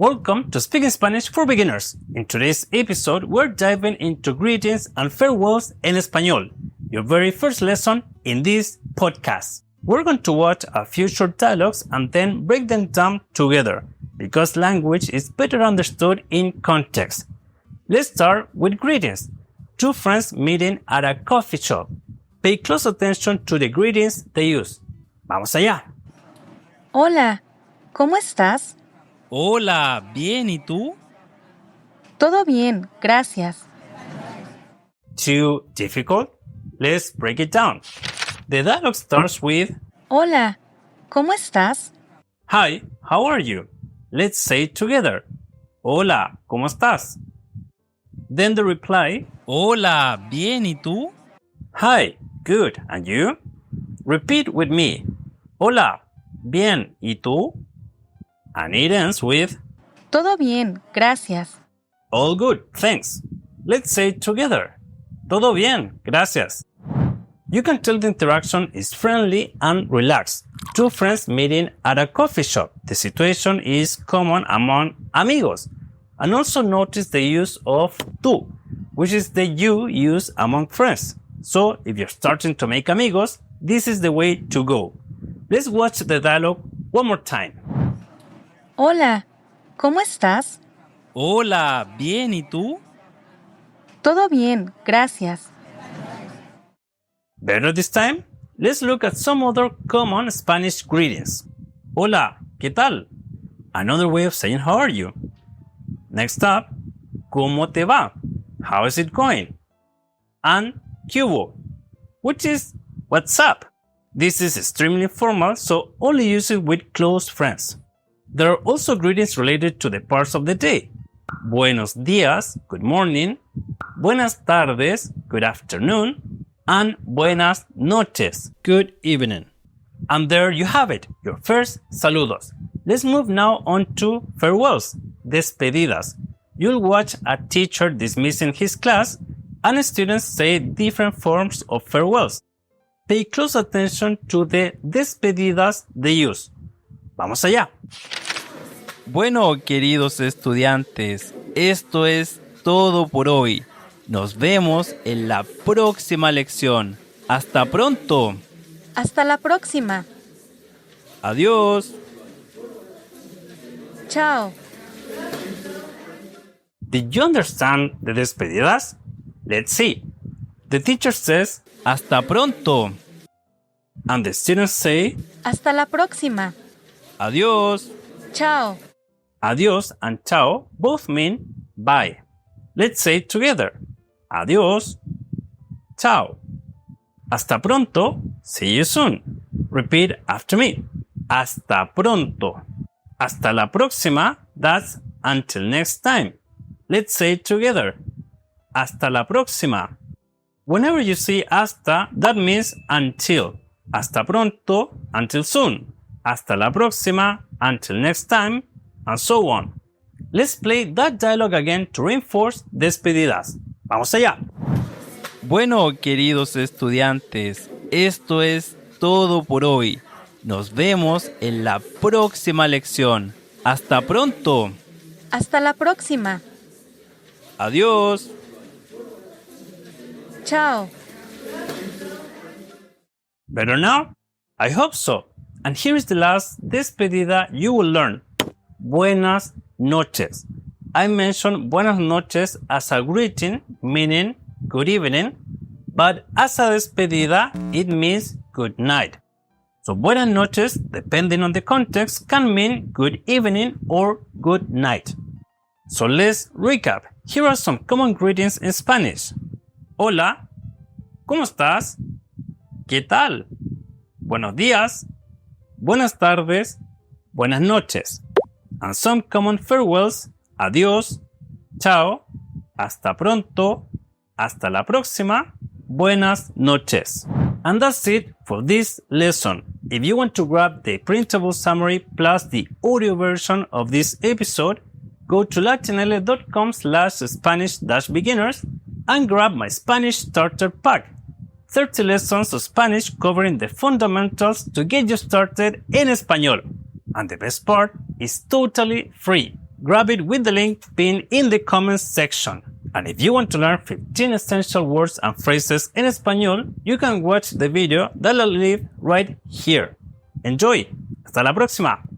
Welcome to Speaking Spanish for Beginners. In today's episode, we're diving into greetings and farewells en español, your very first lesson in this podcast. We're going to watch a few short dialogues and then break them down together, because language is better understood in context. Let's start with greetings. Two friends meeting at a coffee shop. Pay close attention to the greetings they use. Vamos allá. Hola, ¿cómo estás? Hola, bien, ¿y tú? Todo bien, gracias. Too difficult? Let's break it down. The dialogue starts with, Hola, ¿cómo estás? Hi, how are you? Let's say it together. Hola, ¿cómo estás? Then the reply, Hola, bien, ¿y tú? Hi, good, and you? Repeat with me. Hola, bien, ¿y tú? And it ends with, Todo bien, gracias. all good, thanks. Let's say it together. Todo bien, gracias. You can tell the interaction is friendly and relaxed. Two friends meeting at a coffee shop. The situation is common among amigos. And also notice the use of tú, which is the you use among friends. So if you're starting to make amigos, this is the way to go. Let's watch the dialogue one more time. Hola, ¿cómo estás? Hola, bien, ¿y tú? Todo bien, gracias. Better this time? Let's look at some other common Spanish greetings. Hola, ¿qué tal? Another way of saying how are you. Next up, ¿cómo te va? How is it going? And ¿qué hubo? Which is what's up? This is extremely formal, so only use it with close friends. There are also greetings related to the parts of the day. Buenos días, good morning. Buenas tardes, good afternoon. And buenas noches, good evening. And there you have it, your first saludos. Let's move now on to farewells, despedidas. You'll watch a teacher dismissing his class, and students say different forms of farewells. Pay close attention to the despedidas they use. Vamos allá. Bueno, queridos estudiantes, esto es todo por hoy. Nos vemos en la próxima lección. ¡Hasta pronto! Hasta la próxima. Adiós. Chao. Did you understand the despedidas? Let's see. The teacher says, Hasta pronto. and the students say, Hasta la próxima. Adiós. Chao. adiós and chao both mean bye. Let's say it together. Adiós, chao. Hasta pronto, see you soon. Repeat after me. Hasta pronto. Hasta la próxima, that's until next time. Let's say it together. Hasta la próxima. Whenever you see hasta, that means until. Hasta pronto, until soon. Hasta la próxima, until next time, and so on. Let's play that dialogue again to reinforce despedidas. Vamos allá. Bueno, queridos estudiantes, esto es todo por hoy. Nos vemos en la próxima lección. ¡Hasta pronto! Hasta la próxima. Adiós. Chao. Better now? I hope so. And here is the last despedida you will learn. Buenas noches. I mentioned buenas noches as a greeting, meaning good evening, but as a despedida, it means good night. So buenas noches, depending on the context, can mean good evening or good night. So let's recap. Here are some common greetings in Spanish. Hola, ¿cómo estás? ¿Qué tal? Buenos días, buenas tardes, buenas noches. And some common farewells, adiós, chao, hasta pronto, hasta la próxima, buenas noches. And that's it for this lesson. If you want to grab the printable summary plus the audio version of this episode, go to latinl.com/Spanish-beginners and grab my Spanish starter pack. 30 lessons of Spanish covering the fundamentals to get you started in español. And the best part is totally free. grab it with the link pinned in the comments section. And if you want to learn 15 essential words and phrases in español, you can watch the video that I'll leave right here. Enjoy! Hasta la próxima!